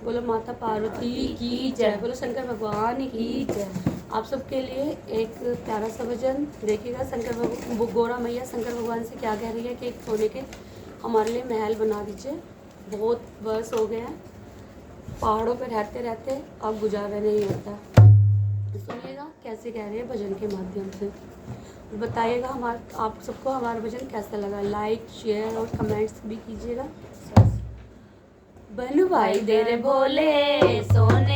बोलो माता पार्वती की जय, बोलो शंकर भगवान की जय। आप सबके लिए एक प्यारा सा भजन देखिएगा। गौरा मैया शंकर भगवान से क्या कह रही है कि एक सोने के हमारे लिए महल बना दीजिए। बहुत वर्ष हो गए हैं पहाड़ों पर रहते रहते, अब गुजारा नहीं होता। सुनिएगा कैसे कह रहे हैं भजन के माध्यम से। बताइएगा आप सबको हमारा भजन कैसा लगा। लाइक शेयर और कमेंट्स भी कीजिएगा। बनवाई दे रे भोले सोने